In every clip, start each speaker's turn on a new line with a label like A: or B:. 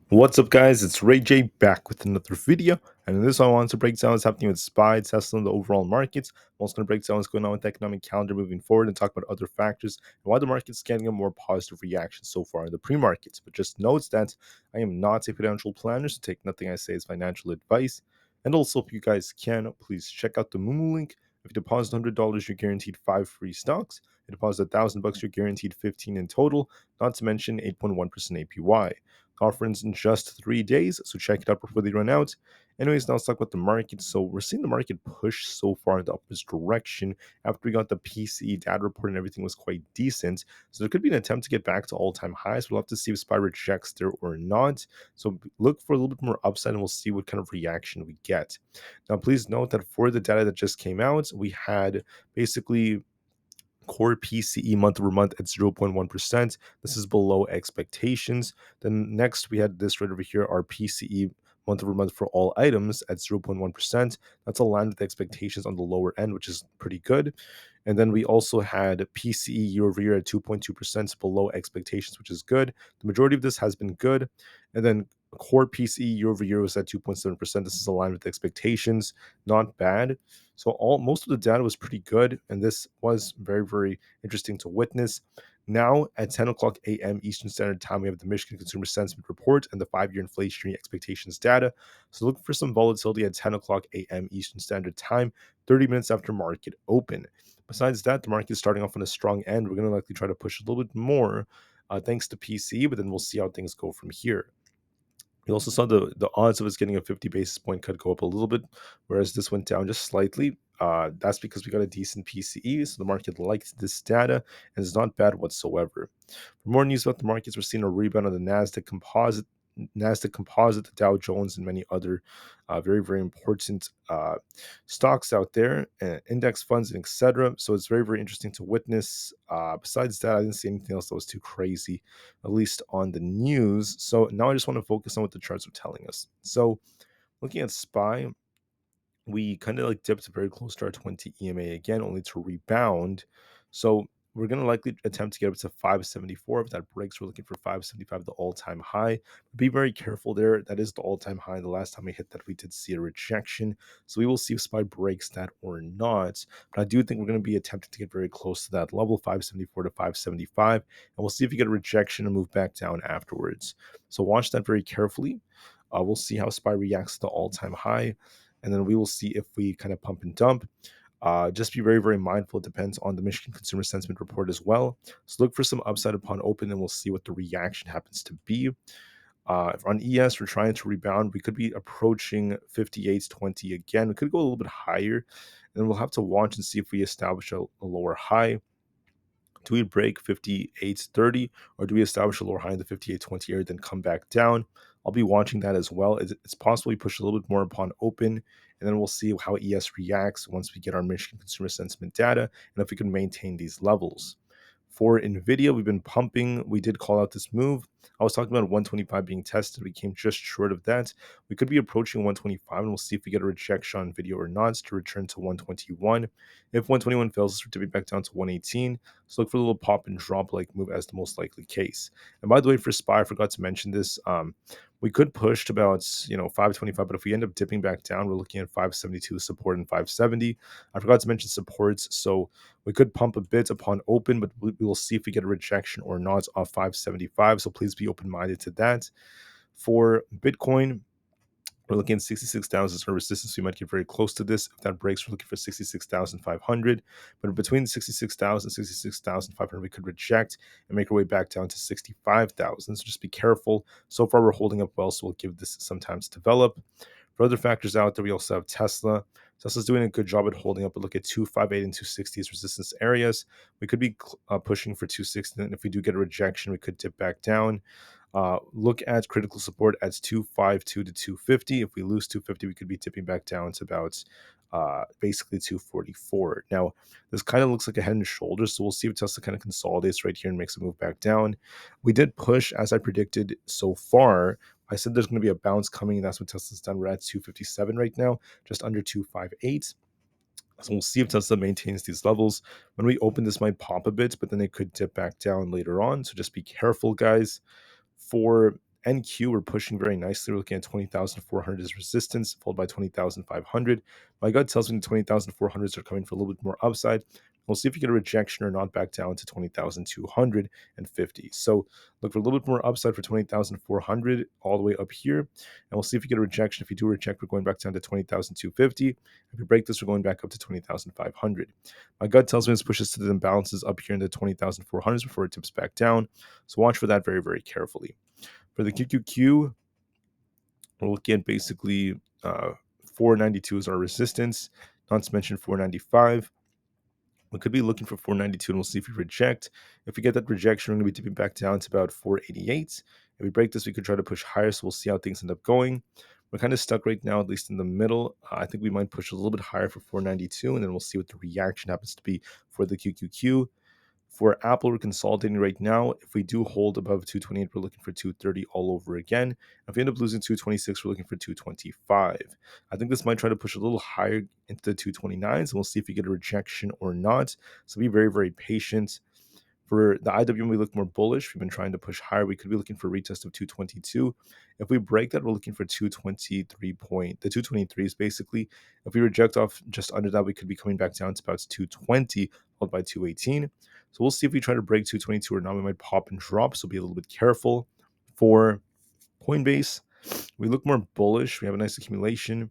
A: What's up, guys? It's Rey-Jay back with another video, and in this one I want to break down what's happening with SPY, Tesla, and the overall markets. I'm also going to break down what's going on with the economic calendar moving forward and talk about other factors and why the market's getting a more positive reaction so far in the pre-markets. But just note that I am not a financial planner, so take nothing I say as financial advice. And also, if you guys can, please check out the Moomoo link. If you deposit $100, you're guaranteed 5 free stocks. If you deposit $1,000, you're guaranteed 15 in total, not to mention 8.1% APY. Conference in just 3 days, so check it out before they run out. Anyways, now let's talk about the market. So we're seeing the market push so far in the upwards direction after we got the PCE data report and everything was quite decent. So there could be an attempt to get back to all-time highs. We'll have to see if SPY rejects there or not. So look for a little bit more upside and we'll see what kind of reaction we get. Now, please note that for the data that just came out, we had basically core PCE month over month at 0.1%. This is below expectations. Then next we had this right over here, our PCE month over month for all items at 0.1%. That's aligned with expectations on the lower end, which is pretty good. And then we also had PCE year over year at 2.2% below expectations, which is good. The majority of this has been good. And then core PCE year over year was at 2.7%. This is aligned with expectations, not bad. So most of the data was pretty good, and this was very interesting to witness. Now at 10 o'clock a.m. Eastern Standard Time, we have the Michigan Consumer Sentiment Report and the 5-year inflationary expectations data. So look for some volatility at 10 o'clock a.m. Eastern Standard Time, 30 minutes after market open. Besides that, the market is starting off on a strong end. We're going to likely try to push a little bit more thanks to PCE, but then we'll see how things go from here. We also saw the odds of us getting a 50 basis point cut go up a little bit, whereas this went down just slightly. That's because we got a decent PCE, so the market liked this data, and it's not bad whatsoever. For more news about the markets, we're seeing a rebound on the Nasdaq Composite, the Dow Jones, and many other very important stocks out there, and index funds, and etc. So it's very interesting to witness. Besides that, I didn't see anything else that was too crazy, at least on the news. So now I just want to focus on what the charts are telling us. So looking at SPY, we kind of like dipped very close to our 20 EMA again, only to rebound. So we're going to likely attempt to get up to 574. If that breaks, we're looking for 575, the all-time high. Be very careful there. That is the all-time high. The last time we hit that, we did see a rejection. So we will see if SPY breaks that or not. But I do think we're going to be attempting to get very close to that level, 574 to 575. And we'll see if we get a rejection and move back down afterwards. So watch that very carefully. We'll see how SPY reacts to the all-time high, and then we will see if we kind of pump and dump. Just be very mindful. It depends on the Michigan Consumer Sentiment Report as well. So look for some upside upon open, and we'll see what the reaction happens to be. On ES, we're trying to rebound. We could be approaching 58.20 again. We could go a little bit higher, and then we'll have to watch and see if we establish a lower high. Do we break 58.30, or do we establish a lower high in the 58.20 area, then come back down? I'll be watching that as well. It's possible we push a little bit more upon open, and then we'll see how ES reacts once we get our Michigan Consumer Sentiment data, and if we can maintain these levels. For Nvidia, we've been pumping. We did call out this move. I was talking about 125 being tested. We came just short of that. We could be approaching 125, and we'll see if we get a rejection on Nvidia or not to return to 121. If 121 fails, we're dipping back down to 118. So look for a little pop and drop like move as the most likely case. And by the way, for SPY, I forgot to mention this. We could push to about 525, but if we end up dipping back down, we're looking at 572 support and 570. I forgot to mention supports, so we could pump a bit upon open, but we will see if we get a rejection or not off 575. So please be open-minded to that. For Bitcoin, we're looking at 66,000 as our resistance. We might get very close to this. If that breaks, we're looking for 66,500. But between 66,000 and 66,500, we could reject and make our way back down to 65,000. So just be careful. So far, we're holding up well, so we'll give this some time to develop. For other factors out there, we also have Tesla. Tesla's doing a good job at holding up, but look at 258 and 260 as resistance areas. We could be pushing for 260, and if we do get a rejection, we could dip back down. Look at critical support at 252 to 250. If we lose 250, we could be tipping back down to about basically 244. Now, this kind of looks like a head and shoulders, so we'll see if Tesla kind of consolidates right here and makes a move back down. We did push, as I predicted so far. I said there's going to be a bounce coming, and that's what Tesla's done. We're at 257 right now, just under 258. So we'll see if Tesla maintains these levels. When we open, this might pop a bit, but then it could dip back down later on. So just be careful, guys. For NQ, we're pushing very nicely. We're looking at 20,400 as resistance, followed by 20,500. My gut tells me the 20,400s are coming for a little bit more upside. We'll see if we get a rejection or not back down to 20,250. So look for a little bit more upside for 20,400 all the way up here. And we'll see if we get a rejection. If you do reject, we're going back down to 20,250. If we break this, we're going back up to 20,500. My gut tells me this pushes to the imbalances up here in the 20,400s before it tips back down. So watch for that very, very carefully. For the QQQ, we're looking at basically 492 is our resistance, not to mention 495. We could be looking for 492 and we'll see if we reject. If we get that rejection, we're going to be dipping back down to about 488. If we break this, we could try to push higher, so we'll see how things end up going. We're kind of stuck right now, at least in the middle. I think we might push a little bit higher for 492, and then we'll see what the reaction happens to be for the QQQ. For Aapl, we're consolidating right now. If we do hold above 228, we're looking for 230 all over again. If we end up losing 226, we're looking for 225. I think this might try to push a little higher into the 229s, and we'll see if we get a rejection or not. So be very, very patient. For the IWM, we look more bullish. We've been trying to push higher. We could be looking for a retest of 222. If we break that, we're looking for 223 point. The 223s basically. If we reject off just under that, we could be coming back down to about 220, followed by 218. So we'll see if we try to break 222 or not. We might pop and drop, so be a little bit careful. For Coinbase, we look more bullish. We have a nice accumulation.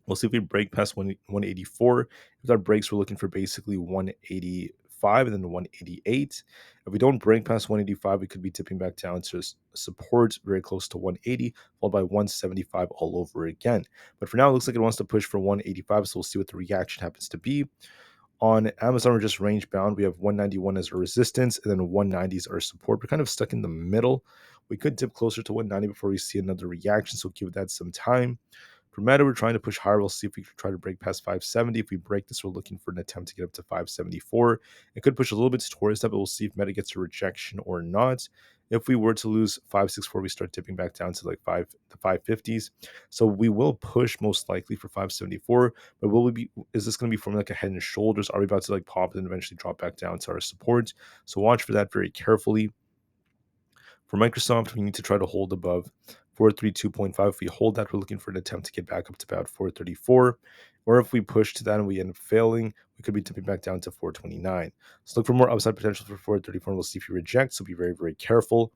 A: We'll see if we break past 184. If that breaks, we're looking for basically 185 and then 188. If we don't break past 185, we could be tipping back down to support very close to 180, followed by 175 all over again. But for now, it looks like it wants to push for 185, so we'll see what the reaction happens to be. On Amazon, we're just range bound. We have 191 as a resistance, and then 190 is our support. We're kind of stuck in the middle. We could dip closer to 190 before we see another reaction, so give that some time. For Meta, we're trying to push higher. We'll see if we can try to break past 570. If we break this, we're looking for an attempt to get up to 574. It could push a little bit towards that, but we'll see if Meta gets a rejection or not. If we were to lose 564, we start dipping back down to like the 550s. So we will push most likely for 574, but will we be? Is this going to be from like a head and shoulders? Are we about to like pop and eventually drop back down to our support? So watch for that very carefully. For Microsoft, we need to try to hold above 432.5. If we hold that, we're looking for an attempt to get back up to about 434. Or if we push to that and we end up failing, we could be tipping back down to 429. So look for more upside potential for 434, and we'll see if you reject. So be very, very careful.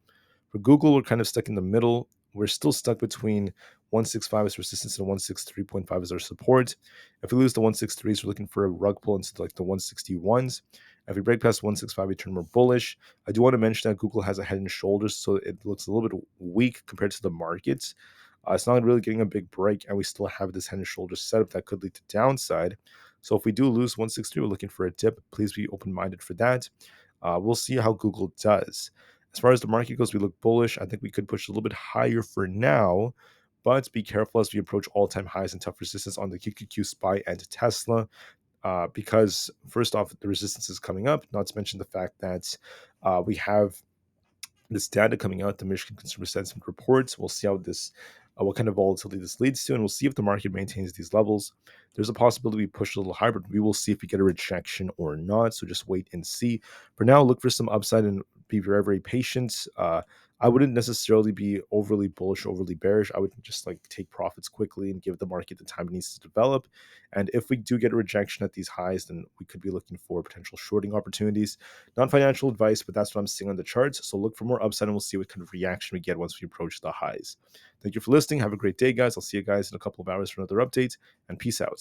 A: For Google, we're kind of stuck in the middle. We're still stuck between 165 as resistance and 163.5 as our support. If we lose the 163s, we're looking for a rug pull into like the 161s. If we break past 165, we turn more bullish. I do want to mention that Google has a head and shoulders, so it looks a little bit weak compared to the markets. It's not really getting a big break, and we still have this head and shoulders setup that could lead to downside. So if we do lose 163, we're looking for a dip. Please be open-minded for that. We'll see how Google does. As far as the market goes, we look bullish. I think we could push a little bit higher for now, but be careful as we approach all-time highs and tough resistance on the QQQ, SPY, and Tesla. Because first off, the resistance is coming up, not to mention the fact that we have this data coming out, the Michigan Consumer Sentiment Reports. We'll see how this, what kind of volatility this leads to, and we'll see if the market maintains these levels. There's a possibility we push a little higher, but we will see if we get a rejection or not. So just wait and see. For now, look for some upside and be very, very patient. I wouldn't necessarily be overly bullish, overly bearish. I would just like take profits quickly and give the market the time it needs to develop. And if we do get a rejection at these highs, then we could be looking for potential shorting opportunities. Non-financial advice, but that's what I'm seeing on the charts. So look for more upside and we'll see what kind of reaction we get once we approach the highs. Thank you for listening. Have a great day, guys. I'll see you guys in a couple of hours for another update, and peace out.